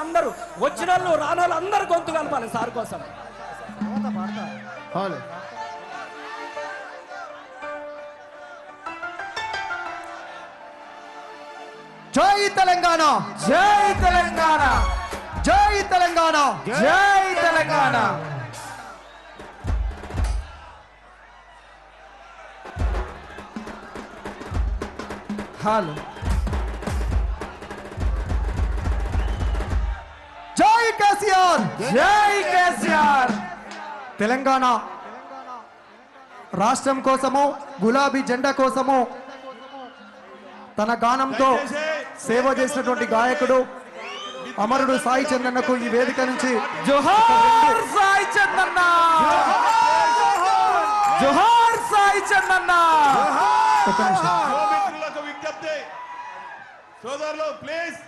అందరూ వచ్చిన వాళ్ళు రాని వాళ్ళు అందరూ గొంతు కలపాలి సార్ కోసం. జై తెలంగాణ, జై తెలంగాణ, జై తెలంగాణ, జై తెలంగాణ. హలో జై కేసీఆర్, జై కేసీఆర్. తెలంగాణ రాష్ట్రం కోసము గులాబీ జెండా కోసము తన గానంతో సేవ చేసినటువంటి గాయకుడు అమరుడు సాయి చందన్నకు ఈ వేదిక నుంచి జోహార్ సాయి చందన్న, జోహార్ సాయి చందన్న. విజ్ఞప్తి సోదరులు, ప్లీజ్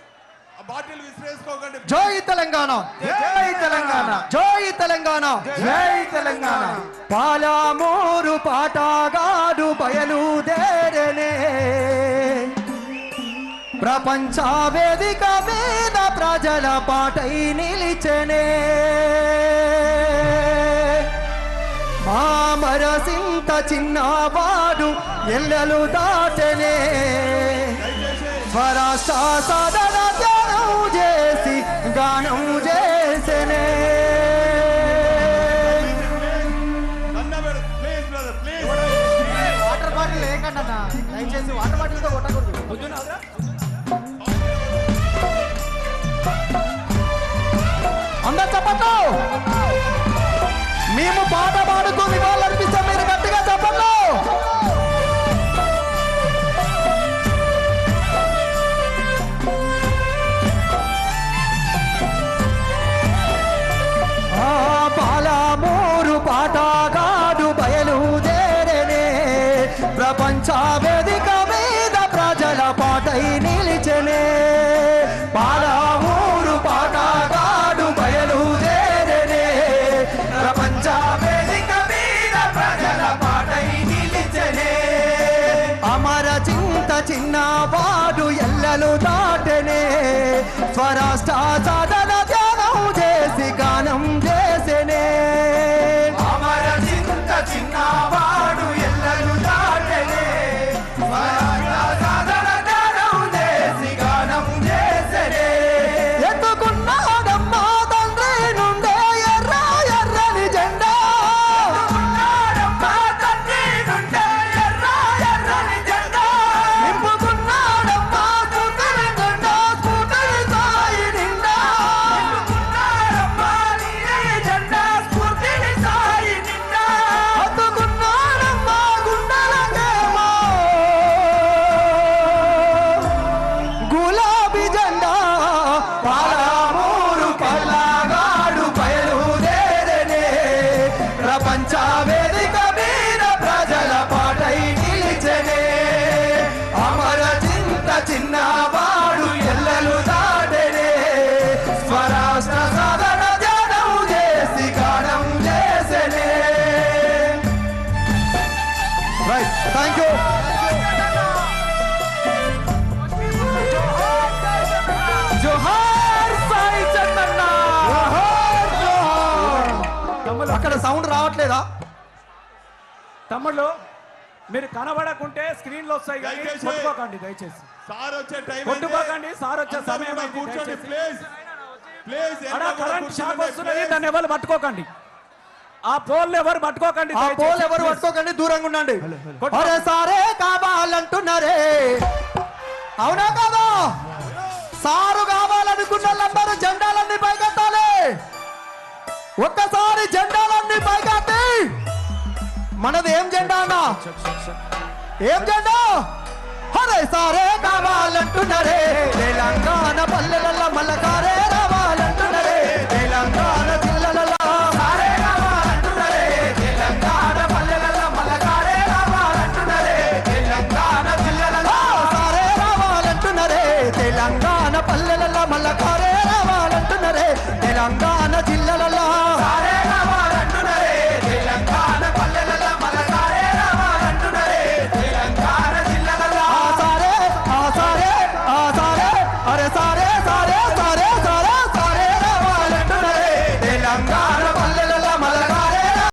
బాటిల్ విసిరేసుకోకండి. జై తెలంగాణ, జై తెలంగాణ, జై తెలంగాణ, జై తెలంగాణ. పాలమూరు పాటగాడు బయలుదేరనే ప్రపంచ వేదిక మీద ప్రజల పాటై నిలిచనే మామరసింత చిన్నవాడు ఎల్లలు దాటనే స్వరాష్ట్ర సాధన ధ్యానం చేసి గానం చేసనే. వాటర్ బాటిల్ లేకండి అన్న, దయచేసి వాటర్ బాటిల్తో కొట్టకూడదు. అందరు చెప్పట్లు, మేము పాట పాడుతూ నివాళులర్పిస్తాం, మీరు గట్టిగా చెప్పట్లు. పాలమూరు పాటగాడు బయలుదేరనే ప్రపంచ వేదిక మీద ప్రజల పాటై నిలిచనే. పాలమూరు పాటగాడు బయలుదేరనే ప్రపంచ వేదిక మీద ప్రజల పాటై నిలిచనే. అమర చింత చిన్నవాడు ఎల్లలు దాటనే స్వరాష్ట్ర సాధన ధ్యానం చేసి గానం చేసనే. అమర చింత చిన్నవాడు ఎల్లలు దాటనే స్వరాష్ట్ర సాధన ధ్యానం చేసి గానం చేసనే. ఎత్తుకున్నాడమ్మా తండ్రి నుండే ఎర్ర ఎర్రని జెండా, తండ్రి నుండే ఎర్ర ఎర్రని జెండా నింపుకున్నాడమ్మా స్ఫూర్తిని జెండా, స్ఫూర్తిని సాయి నిండా నింపుకున్నాడమ్మా నీ జెండా, స్ఫూర్తిని సాయి నిండా హత్తుకున్నాడమ్మా గుండెలకేమో గులాబీ జెండా. పాలమూరు పల్లగాడు బయలుదేరనే ప్రపంచ వేదిక మీద ప్రజల పాటై నిలిచనే. అమర చింత చిన్నవాడు ఎల్లలు దాటనే స్వరాష్ట్ర సాధన ధ్యానం చేసి గానం చేసనే. Right, thank you. జోహార్ సాయి చందన్న. అక్కడ సౌండ్ రావట్లేదా? తమ్ముళ్ళు మీరు కనబడకుంటే స్క్రీన్ లో వస్తాయి కానీ దయచేసి. కొట్టుకోకండి దయచేసి, సార్ వచ్చే టైం కొట్టుకోకండి. సార్ వచ్చే సమయం అయింది, కూర్చోండి దయచేసి. Please please. అక్కడ కరెంట్ షాక్ వస్తున్నది, దాన్ని ఎవరు పట్టుకోకండి. ఆ పోల్ ఎవరు పట్టుకోకండి, ఆ దయచేసి. పోల్ ఎవరు పట్టుకోకండి, దూరంగా ఉండండి. అరే సారే కావాలంటున్నారే, అవునా కాదా? సారు కావాలనుకున్న వాళ్ళందరూ జెండాలన్నీ పైకెత్తాలి. ఒక్కసారి జెండాలన్నీ పైకెత్తి. మనది ఏం జెండా అన్నా? ఏం జెండా? అరే సారే కావాలంటున్నారే, తెలంగాణ పల్లెల